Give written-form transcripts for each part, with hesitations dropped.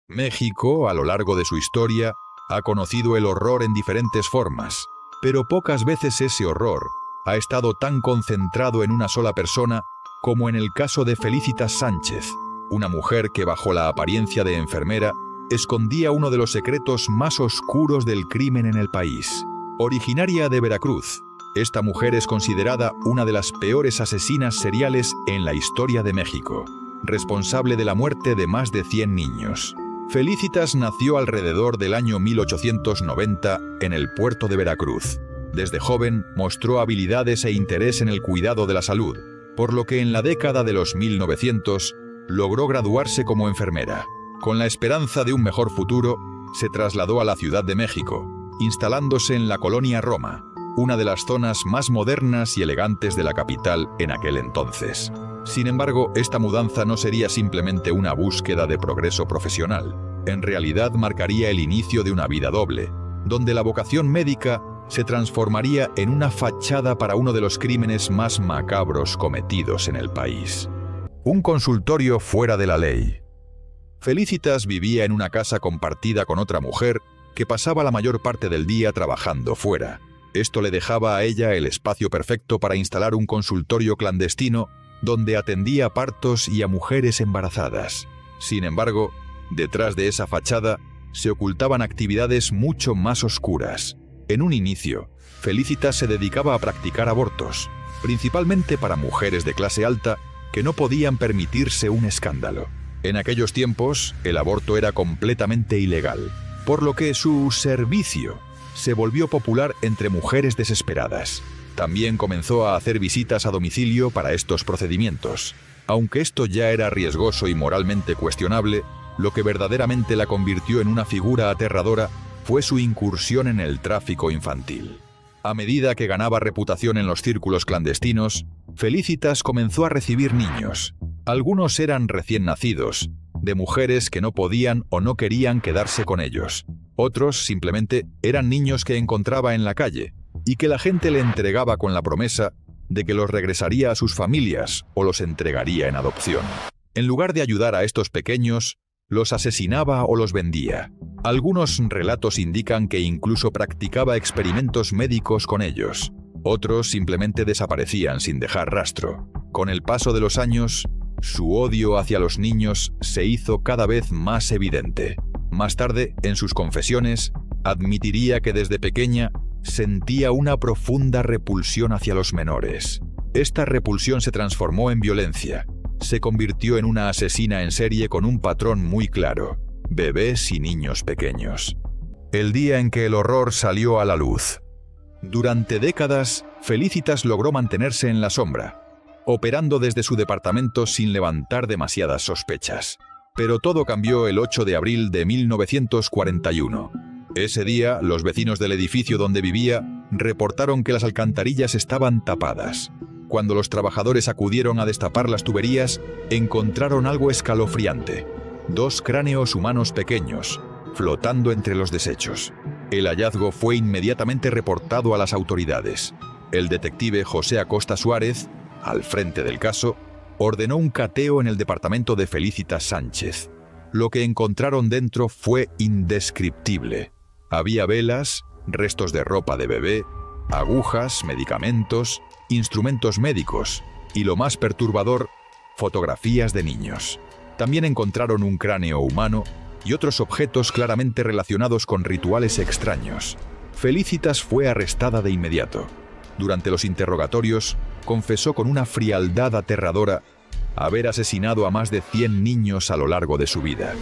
México, a lo largo de su historia, ha conocido el horror en diferentes formas, pero pocas veces ese horror ha estado tan concentrado en una sola persona como en el caso de Felicitas Sánchez, una mujer que bajo la apariencia de enfermera escondía uno de los secretos más oscuros del crimen en el país. Originaria de Veracruz, esta mujer es considerada una de las peores asesinas seriales en la historia de México, responsable de la muerte de más de 100 niños. Felicitas nació alrededor del año 1890 en el puerto de Veracruz. Desde joven mostró habilidades e interés en el cuidado de la salud, por lo que en la década de los 1900 logró graduarse como enfermera. Con la esperanza de un mejor futuro, se trasladó a la Ciudad de México, instalándose en la colonia Roma, una de las zonas más modernas y elegantes de la capital en aquel entonces. Sin embargo, esta mudanza no sería simplemente una búsqueda de progreso profesional. En realidad marcaría el inicio de una vida doble, donde la vocación médica se transformaría en una fachada para uno de los crímenes más macabros cometidos en el país. Un consultorio fuera de la ley. Felicitas vivía en una casa compartida con otra mujer que pasaba la mayor parte del día trabajando fuera. Esto le dejaba a ella el espacio perfecto para instalar un consultorio clandestino donde atendía a partos y a mujeres embarazadas. Sin embargo, detrás de esa fachada se ocultaban actividades mucho más oscuras. En un inicio, Felicitas se dedicaba a practicar abortos, principalmente para mujeres de clase alta que no podían permitirse un escándalo. En aquellos tiempos, el aborto era completamente ilegal, por lo que su servicio se volvió popular entre mujeres desesperadas. También comenzó a hacer visitas a domicilio para estos procedimientos. Aunque esto ya era riesgoso y moralmente cuestionable, lo que verdaderamente la convirtió en una figura aterradora fue su incursión en el tráfico infantil. A medida que ganaba reputación en los círculos clandestinos, Felicitas comenzó a recibir niños. Algunos eran recién nacidos, de mujeres que no podían o no querían quedarse con ellos. Otros simplemente eran niños que encontraba en la calle y que la gente le entregaba con la promesa de que los regresaría a sus familias o los entregaría en adopción. En lugar de ayudar a estos pequeños, los asesinaba o los vendía. Algunos relatos indican que incluso practicaba experimentos médicos con ellos. Otros simplemente desaparecían sin dejar rastro. Con el paso de los años, su odio hacia los niños se hizo cada vez más evidente. Más tarde, en sus confesiones, admitiría que desde pequeña sentía una profunda repulsión hacia los menores. Esta repulsión se transformó en violencia. Se convirtió en una asesina en serie con un patrón muy claro: bebés y niños pequeños. El día en que el horror salió a la luz. Durante décadas, Felicitas logró mantenerse en la sombra, operando desde su departamento sin levantar demasiadas sospechas. Pero todo cambió el 8 de abril de 1941. Ese día, los vecinos del edificio donde vivía reportaron que las alcantarillas estaban tapadas. Cuando los trabajadores acudieron a destapar las tuberías, encontraron algo escalofriante: 2 cráneos humanos pequeños, flotando entre los desechos. El hallazgo fue inmediatamente reportado a las autoridades. El detective José Acosta Suárez, al frente del caso, ordenó un cateo en el departamento de Felicitas Sánchez. Lo que encontraron dentro fue indescriptible. Había velas, restos de ropa de bebé, agujas, medicamentos, instrumentos médicos y, lo más perturbador, fotografías de niños. También encontraron un cráneo humano y otros objetos claramente relacionados con rituales extraños. Felicitas fue arrestada de inmediato. Durante los interrogatorios, confesó con una frialdad aterradora haber asesinado a más de 100 niños a lo largo de su vida.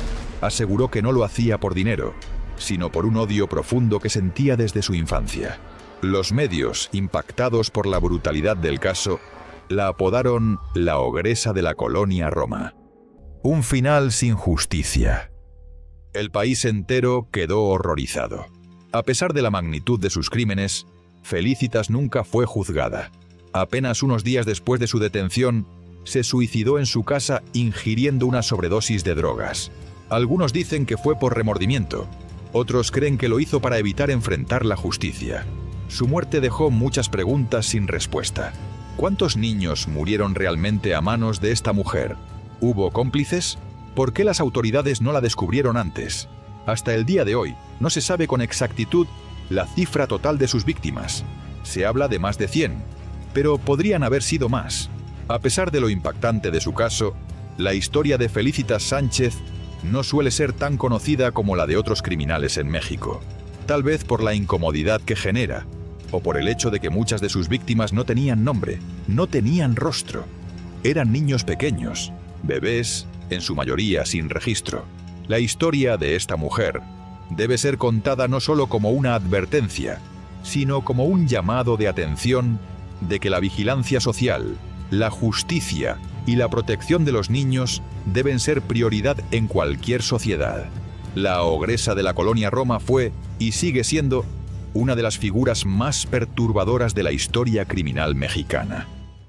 Aseguró que no lo hacía por dinero, sino por un odio profundo que sentía desde su infancia. Los medios, impactados por la brutalidad del caso, la apodaron la ogresa de la colonia Roma. Un final sin justicia. El país entero quedó horrorizado. A pesar de la magnitud de sus crímenes, Felicitas nunca fue juzgada. Apenas unos días después de su detención, se suicidó en su casa ingiriendo una sobredosis de drogas. Algunos dicen que fue por remordimiento. Otros creen que lo hizo para evitar enfrentar la justicia. Su muerte dejó muchas preguntas sin respuesta. ¿Cuántos niños murieron realmente a manos de esta mujer? ¿Hubo cómplices? ¿Por qué las autoridades no la descubrieron antes? Hasta el día de hoy, no se sabe con exactitud la cifra total de sus víctimas. Se habla de más de 100, pero podrían haber sido más. A pesar de lo impactante de su caso, la historia de Felicitas Sánchez no suele ser tan conocida como la de otros criminales en México. Tal vez por la incomodidad que genera, o por el hecho de que muchas de sus víctimas no tenían nombre, no tenían rostro. Eran niños pequeños, bebés, en su mayoría sin registro. La historia de esta mujer debe ser contada no solo como una advertencia, sino como un llamado de atención de que la vigilancia social, la justicia y la protección de los niños deben ser prioridad en cualquier sociedad. La ogresa de la colonia Roma fue, y sigue siendo, una de las figuras más perturbadoras de la historia criminal mexicana.